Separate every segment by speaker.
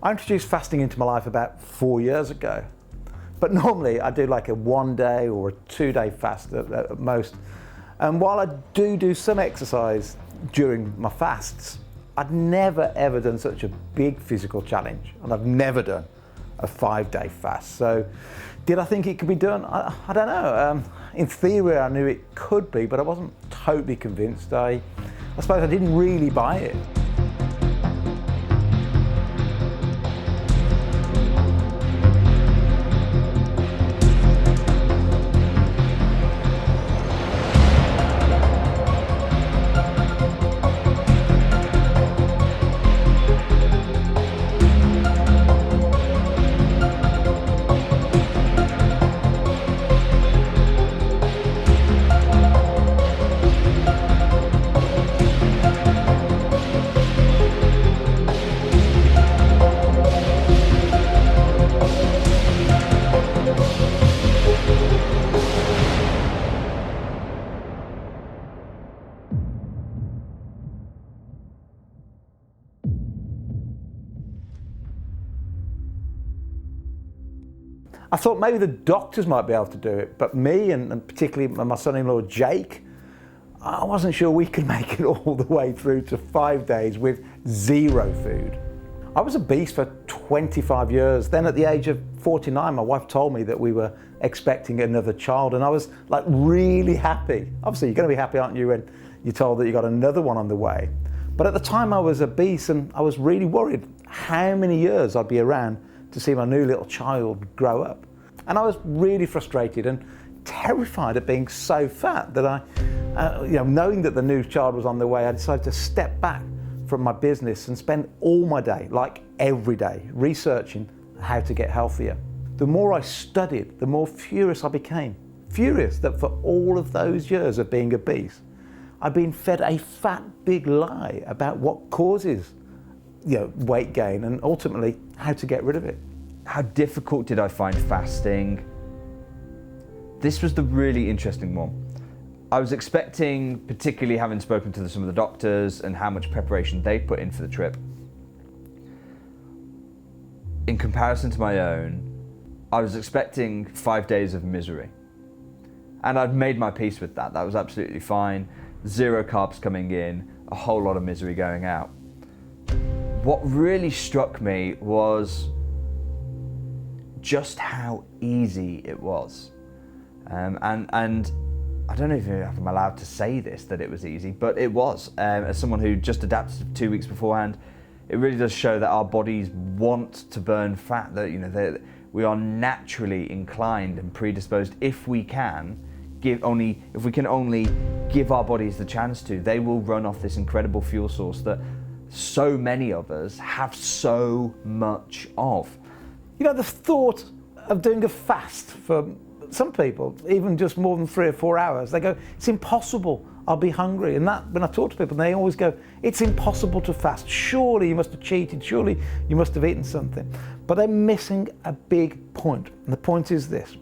Speaker 1: I introduced fasting into my life about 4 years ago. But normally I do like a 1 day or a 2 day fast at most. And while I do some exercise during my fasts, I'd never ever done such a big physical challenge. And I've never done a 5 day fast. So did I think it could be done? I don't know. In theory I knew it could be, but I wasn't totally convinced. I suppose I didn't really buy it. I thought maybe the doctors might be able to do it, but me and particularly my son-in-law Jake, I wasn't sure we could make it all the way through to 5 days with zero food. I was obese for 25 years. Then at the age of 49, my wife told me that we were expecting another child, and I was like really happy. Obviously you're going to be happy, aren't you, when you're told that you got another one on the way. But at the time I was obese and I was really worried how many years I'd be around to see my new little child grow up. And I was really frustrated and terrified of being so fat that knowing that the new child was on the way, I decided to step back from my business and spend all my day, like every day, researching how to get healthier. The more I studied, the more furious I became. Furious that for all of those years of being obese, I'd been fed a fat big lie about what causes weight gain and ultimately how to get rid of it.
Speaker 2: How difficult did I find fasting? This was the really interesting one. I was expecting, particularly having spoken to some of the doctors and how much preparation they put in for the trip. In comparison to my own, I was expecting 5 days of misery. And I'd made my peace with that. That was absolutely fine. 0 carbs coming in, a whole lot of misery going out. What really struck me was just how easy it was. And I don't know if I'm allowed to say this, that it was easy, but it was. As someone who just adapted 2 weeks beforehand, it really does show that our bodies want to burn fat, that we are naturally inclined and predisposed, if we can only give our bodies the chance to, they will run off this incredible fuel source that so many of us have so much of.
Speaker 1: The thought of doing a fast for some people, even just more than 3 or 4 hours, they go, it's impossible, I'll be hungry. And that, when I talk to people, they always go, it's impossible to fast. Surely you must have cheated, surely you must have eaten something. But they're missing a big point. And the point is this: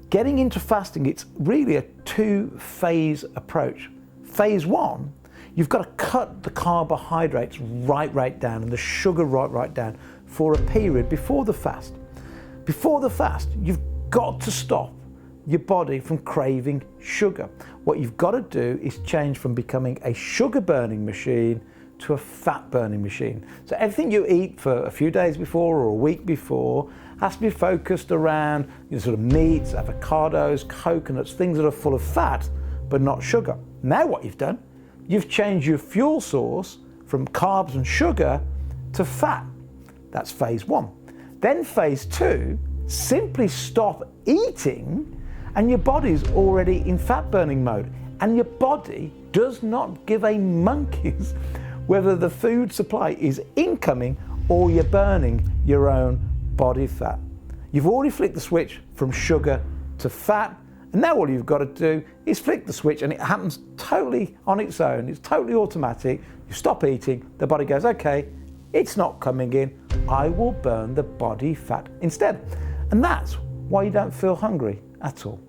Speaker 1: getting into fasting, it's really a 2-phase approach. Phase 1, you've got to cut the carbohydrates right down and the sugar right down for a period before the fast. Before the fast, you've got to stop your body from craving sugar. What you've got to do is change from becoming a sugar burning machine to a fat burning machine. So everything you eat for a few days before or a week before has to be focused around sort of meats, avocados, coconuts, things that are full of fat but not sugar. Now what you've done, you've changed your fuel source from carbs and sugar to fat. That's phase 1. Then phase 2, simply stop eating and your body's already in fat burning mode. And your body does not give a monkey's whether the food supply is incoming or you're burning your own body fat. You've already flicked the switch from sugar to fat, and now all you've got to do is flick the switch, and it happens totally on its own. It's totally automatic. You stop eating, the body goes, okay, it's not coming in, I will burn the body fat instead. And that's why you don't feel hungry at all.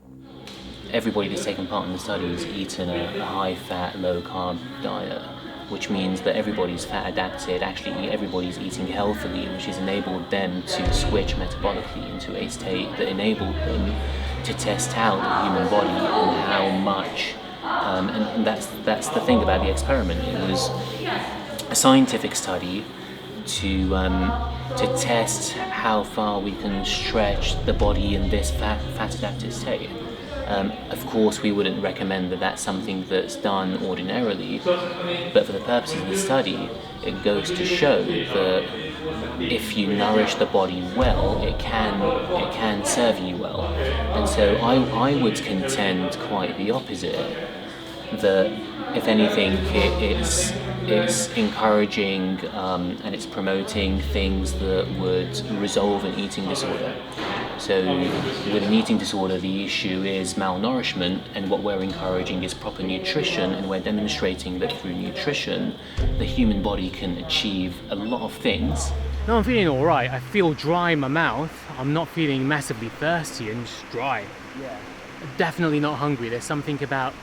Speaker 3: Everybody that's taken part in the study has eaten a high-fat, low-carb diet. which means that everybody's fat adapted, actually everybody's eating healthily, which has enabled them to switch metabolically into a state that enabled them to test out the human body and how much, and that's the thing about the experiment. It was a scientific study to test how far we can stretch the body in this fat adapted state. Of course, we wouldn't recommend that that's something that's done ordinarily, but for the purposes of the study, it goes to show that if you nourish the body well, it can serve you well. And so I would contend quite the opposite, that if anything, it's encouraging and it's promoting things that would resolve an eating disorder. So with an eating disorder, the issue is malnourishment, and what we're encouraging is proper nutrition, and we're demonstrating that through nutrition, the human body can achieve a lot of things.
Speaker 4: No, I'm feeling all right. I feel dry in my mouth. I'm not feeling massively thirsty and just dry.
Speaker 1: Yeah.
Speaker 4: Definitely not hungry. There's something about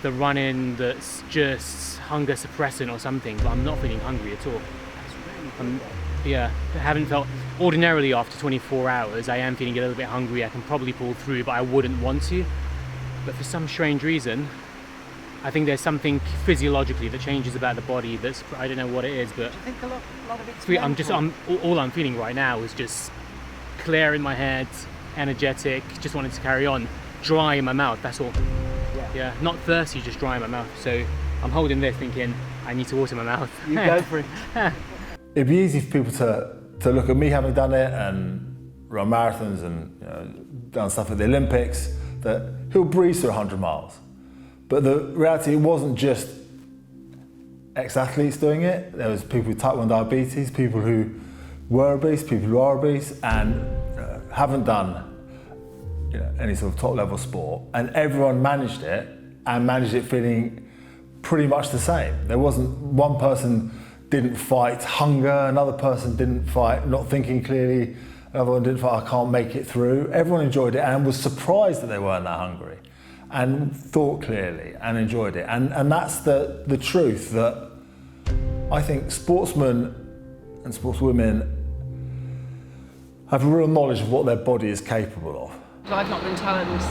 Speaker 4: the run-in that's just hunger suppressant or something, but I'm not feeling hungry at all.
Speaker 1: That's really cool.
Speaker 4: Yeah, I haven't felt, ordinarily after 24 hours, I am feeling a little bit hungry. I can probably pull through, but I wouldn't want to. But for some strange reason, I think there's something physiologically that changes about the body that's, I don't know what it is, but
Speaker 1: I think a lot of it's
Speaker 4: all I'm feeling right now is just clear in my head, energetic, just wanting to carry on, dry in my mouth, that's all. Yeah, not thirsty, just dry in my mouth. So I'm holding this thinking, I need to water my mouth.
Speaker 1: You go for it.
Speaker 5: It'd be easy for people to look at me having done it and run marathons and done stuff at the Olympics, that he'll breeze through 100 miles. But the reality, it wasn't just ex-athletes doing it. There was people with type 1 diabetes, people who were obese, people who are obese and haven't done any sort of top level sport, and everyone managed it feeling pretty much the same. There wasn't one person didn't fight hunger, another person didn't fight not thinking clearly, another one didn't fight I can't make it through. Everyone enjoyed it and was surprised that they weren't that hungry and thought clearly and enjoyed it. And that's the truth, that I think sportsmen and sportswomen have a real knowledge of what their body is capable of.
Speaker 6: I've not been challenged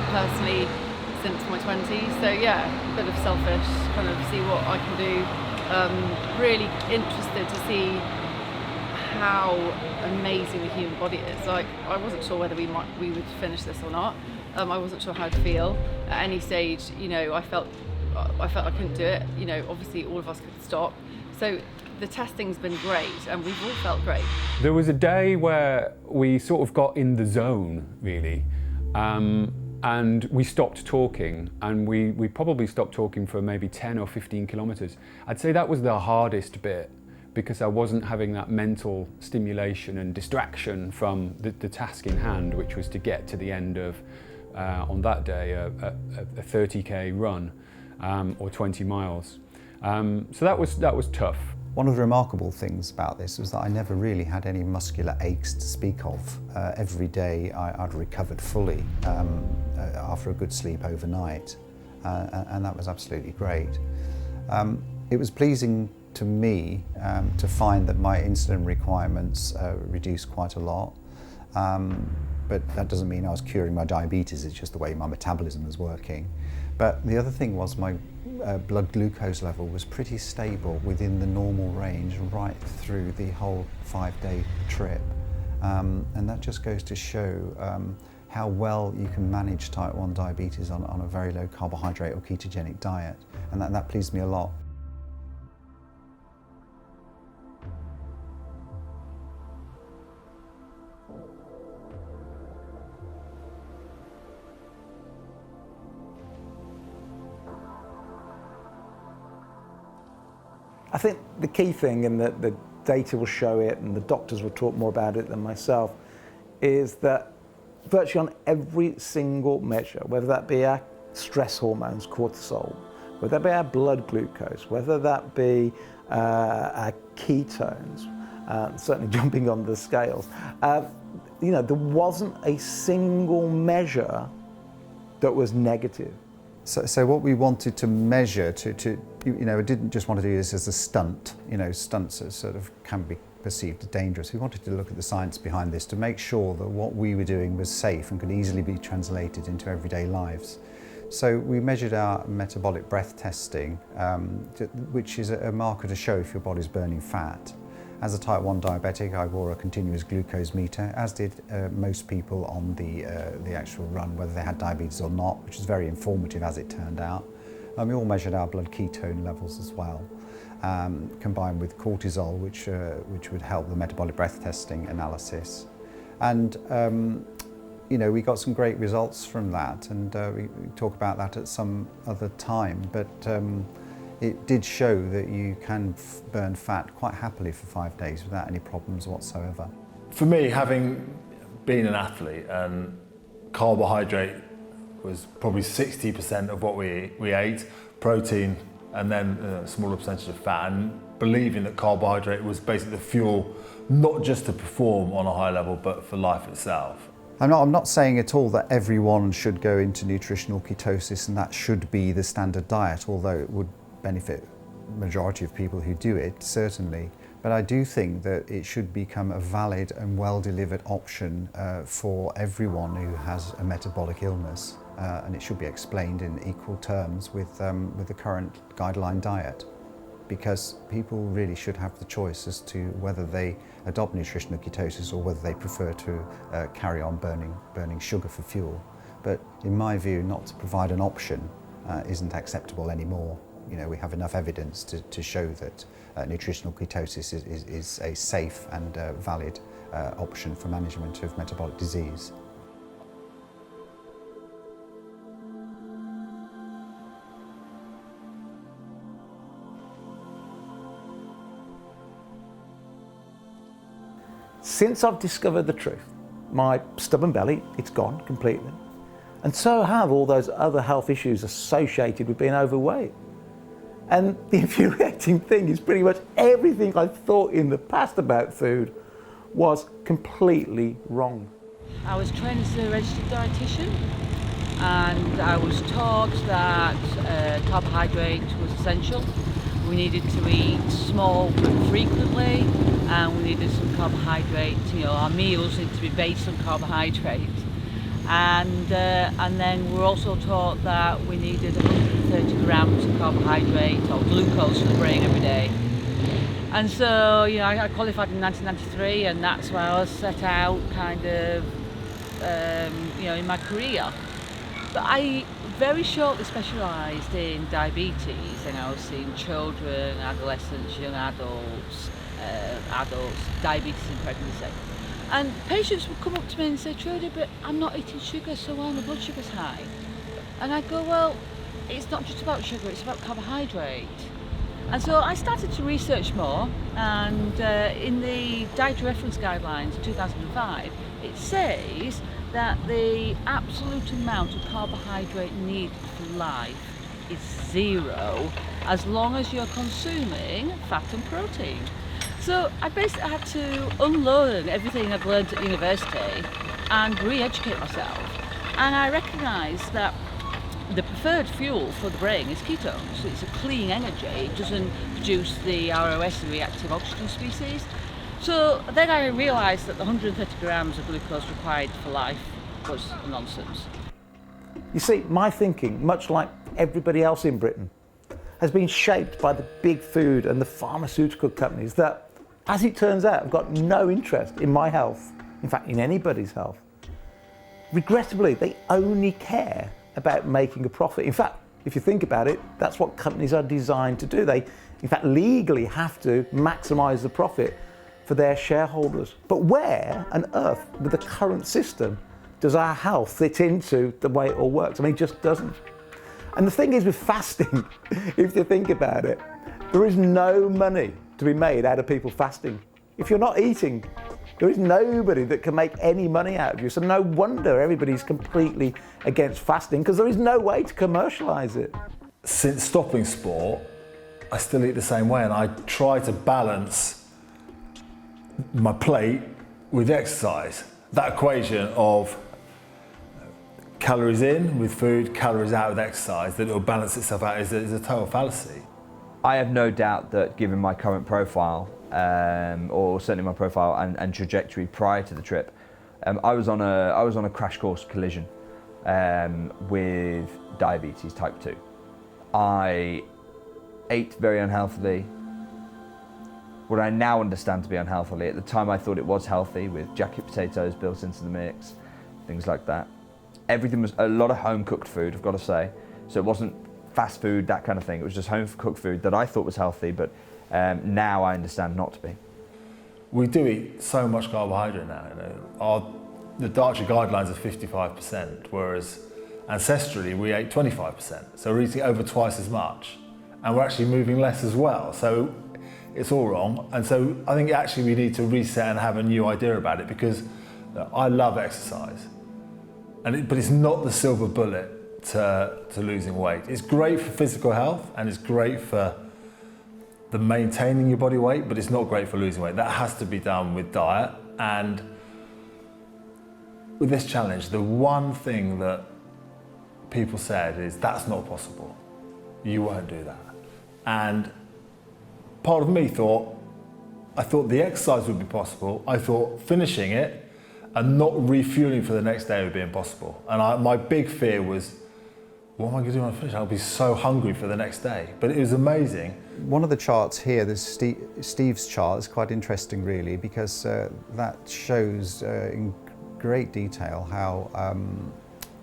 Speaker 6: personally since my 20s, so yeah, a bit of selfish, kind of see what I can do. Really interested to see how amazing the human body is. Like, I wasn't sure whether we would finish this or not. I wasn't sure how to feel at any stage. I felt I couldn't do it. Obviously all of us could stop. So the testing's been great, and we've all felt great.
Speaker 7: There was a day where we sort of got in the zone, really, and we stopped talking, and we probably stopped talking for maybe 10 or 15 kilometres. I'd say that was the hardest bit, because I wasn't having that mental stimulation and distraction from the task in hand, which was to get to the end of, on that day, a 30k run, or 20 miles. So that was tough.
Speaker 8: One of the remarkable things about this was that I never really had any muscular aches to speak of. Every day I'd recovered fully after a good sleep overnight, and that was absolutely great. It was pleasing to me to find that my insulin requirements reduced quite a lot, but that doesn't mean I was curing my diabetes, it's just the way my metabolism was working. But the other thing was my blood glucose level was pretty stable within the normal range right through the whole 5-day trip. And that just goes to show how well you can manage type 1 diabetes on a very low carbohydrate or ketogenic diet. And that pleased me a lot.
Speaker 1: I think the key thing, and the data will show it, and the doctors will talk more about it than myself, is that virtually on every single measure, whether that be our stress hormones, cortisol, whether that be our blood glucose, whether that be our ketones, certainly jumping on the scales, there wasn't a single measure that was negative.
Speaker 8: So what we wanted to measure, to I didn't just want to do this as a stunt. Stunts are sort of can be perceived as dangerous. We wanted to look at the science behind this to make sure that what we were doing was safe and could easily be translated into everyday lives. So we measured our metabolic breath testing, which is a marker to show if your body's burning fat. As a type 1 diabetic, I wore a continuous glucose meter, as did most people on the actual run, whether they had diabetes or not, which is very informative as it turned out. We all measured our blood ketone levels as well, combined with cortisol, which would help the metabolic breath testing analysis. And we got some great results from that, and we talk about that at some other time, but it did show that you can burn fat quite happily for 5 days without any problems whatsoever.
Speaker 5: For me, having been an athlete, and carbohydrate was probably 60% of what we ate, protein, and then a smaller percentage of fat, and believing that carbohydrate was basically the fuel, not just to perform on a high level, but for life itself.
Speaker 8: I'm not saying at all that everyone should go into nutritional ketosis and that should be the standard diet, although it would benefit the majority of people who do it, certainly. But I do think that it should become a valid and well-delivered option for everyone who has a metabolic illness, and it should be explained in equal terms with the current guideline diet, because people really should have the choice as to whether they adopt nutritional ketosis or whether they prefer to carry on burning sugar for fuel. But in my view, not to provide an option isn't acceptable anymore. We have enough evidence to show that nutritional ketosis is a safe and valid option for management of metabolic disease.
Speaker 1: Since I've discovered the truth, my stubborn belly, it's gone completely. And so have all those other health issues associated with being overweight. And the infuriating thing is pretty much everything I thought in the past about food was completely wrong.
Speaker 9: I was trained as a registered dietitian, and I was taught that carbohydrate was essential. We needed to eat small but frequently, and we needed some carbohydrate. Our meals need to be based on carbohydrate. And then we're also taught that we needed 130 grams of carbohydrate or glucose for the brain every day. And so, I qualified in 1993, and that's where I was set out kind of, in my career. But I very shortly specialised in diabetes, and I was seeing children, adolescents, young adults, diabetes in pregnancy. And patients would come up to me and say, Trudy, but I'm not eating sugar, so why my blood sugar's high? And I go, well, it's not just about sugar, it's about carbohydrate. And so I started to research more, and in the Dietary Reference Guidelines of 2005, it says that the absolute amount of carbohydrate needed for life is 0, as long as you're consuming fat and protein. So I basically had to unlearn everything I'd learned at university and re-educate myself. And I recognised that the preferred fuel for the brain is ketones. It's a clean energy. It doesn't produce the ROS, the reactive oxygen species. So then I realised that the 130 grams of glucose required for life was nonsense.
Speaker 1: You see, my thinking, much like everybody else in Britain, has been shaped by the big food and the pharmaceutical companies that, as it turns out, have got no interest in my health, in fact, in anybody's health. Regrettably, they only care about making a profit. In fact, if you think about it, that's what companies are designed to do. They, in fact, legally have to maximise the profit for their shareholders. But where on earth, with the current system, does our health fit into the way it all works? I mean, it just doesn't. And the thing is with fasting, if you think about it, there is no money to be made out of people fasting. If you're not eating, there is nobody that can make any money out of you. So no wonder everybody's completely against fasting, because there is no way to commercialise it.
Speaker 5: Since stopping sport, I still eat the same way, and I try to balance my plate with exercise. That equation of calories in with food, calories out with exercise, that it will balance itself out is a total fallacy.
Speaker 2: I have no doubt that given my current profile, or certainly my profile and trajectory prior to the trip, I was on a crash course collision with diabetes type 2. I ate very unhealthily. What I now understand to be unhealthily, at the time I thought it was healthy, with jacket potatoes built into the mix, things like that. Everything was a lot of home cooked food, I've got to say. So it wasn't fast food, that kind of thing. It was just home cooked food that I thought was healthy, but now I understand not to be.
Speaker 5: We do eat so much carbohydrate now. The dietary guidelines are 55%, whereas ancestrally we ate 25%. So we're eating over twice as much, and we're actually moving less as well. So it's all wrong. And so I think actually we need to reset and have a new idea about it, because I love exercise, but it's not the silver bullet to losing weight. It's great for physical health and it's great for the maintaining your body weight, but it's not great for losing weight. That has to be done with diet. And with this challenge, the one thing that people said is, that's not possible. You won't do that. And part of me I thought the exercise would be possible. I thought finishing it and not refueling for the next day would be impossible. And my big fear was, what am I going to do when I finish? I'll be so hungry for the next day. But it was amazing.
Speaker 8: One of the charts here, this Steve's chart, is quite interesting really, because that shows in great detail how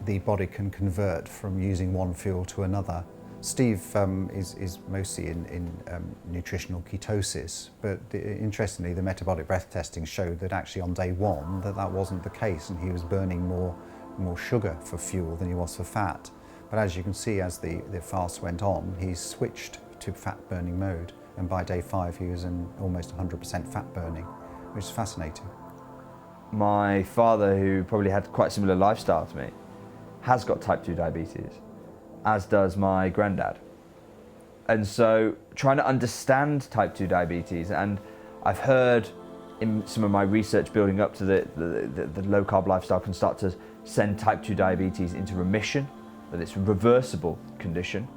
Speaker 8: the body can convert from using one fuel to another. Steve is mostly in nutritional ketosis, but interestingly the metabolic breath testing showed that actually on day one that wasn't the case, and he was burning more sugar for fuel than he was for fat. But as you can see, as the fast went on, he switched to fat burning mode, and by day 5 he was in almost 100% fat burning, which is fascinating.
Speaker 2: My father, who probably had quite a similar lifestyle to me, has got type 2 diabetes, as does my granddad. And so trying to understand type 2 diabetes, and I've heard in some of my research building up to the low carb lifestyle can start to send type 2 diabetes into remission, that it's a reversible condition.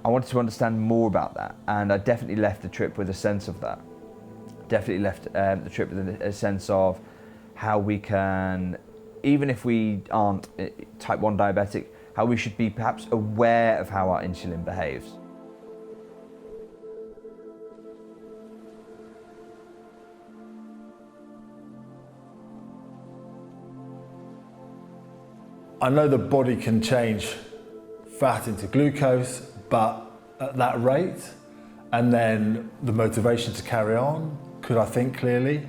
Speaker 2: I wanted to understand more about that, and I definitely left the trip with a sense of that. Definitely left the trip with a sense of how we can, even if we aren't type 1 diabetic, how we should be perhaps aware of how our insulin behaves.
Speaker 5: I know the body can change fat into glucose, but at that rate, and then the motivation to carry on, could I think clearly?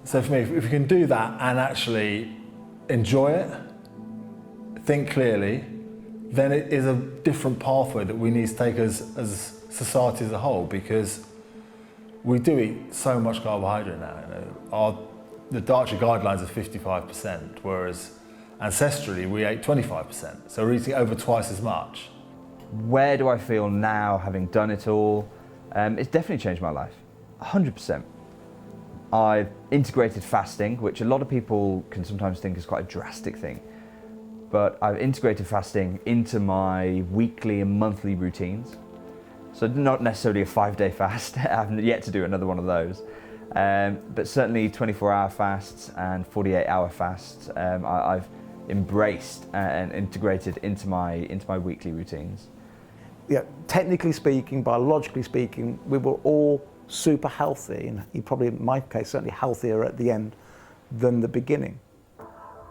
Speaker 5: So for me, if we can do that and actually enjoy it, think clearly, then it is a different pathway that we need to take as society as a whole, because we do eat so much carbohydrate now. The dietary guidelines are 55%, whereas ancestrally we ate 25%, so we're eating over twice as much.
Speaker 2: Where do I feel now, having done it all? It's definitely changed my life, 100%. I've integrated fasting, which a lot of people can sometimes think is quite a drastic thing, but I've integrated fasting into my weekly and monthly routines. So not necessarily a 5-day fast, I haven't yet to do another one of those, but certainly 24-hour fasts and 48-hour fasts I've embraced and integrated into my weekly routines.
Speaker 1: Yeah, technically speaking, biologically speaking, we were all super healthy, and probably in my case certainly healthier at the end than the beginning.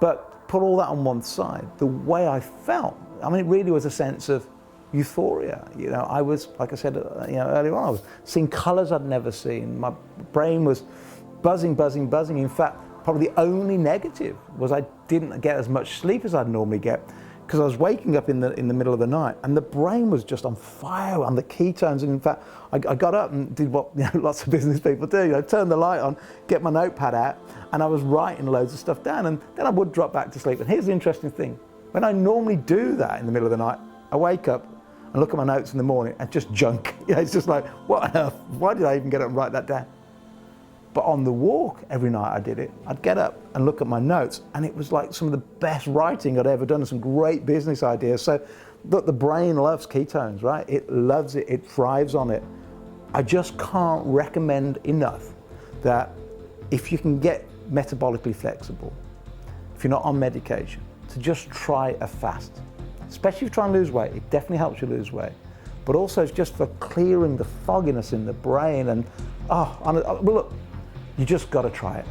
Speaker 1: But put all that on one side, the way I felt, I mean, it really was a sense of euphoria. You know, I was, like I said, earlier on, I was seeing colours I'd never seen. My brain was buzzing. In fact, probably the only negative was I didn't get as much sleep as I'd normally get, because I was waking up in the middle of the night, and the brain was just on fire on the ketones. And in fact, I got up and did what lots of business people do. I turned the light on, get my notepad out, and I was writing loads of stuff down, and then I would drop back to sleep. And here's the interesting thing. When I normally do that in the middle of the night, I wake up and look at my notes in the morning and just junk. It's just like, what on earth? Why did I even get up and write that down? But on the walk, every night I did it, I'd get up and look at my notes, and it was like some of the best writing I'd ever done, and some great business ideas. So look, the brain loves ketones, right? It loves it, it thrives on it. I just can't recommend enough that if you can get metabolically flexible, if you're not on medication, to just try a fast. Especially if you're trying to lose weight, it definitely helps you lose weight. But also it's just for clearing the fogginess in the brain, and well, look, you just got to try it.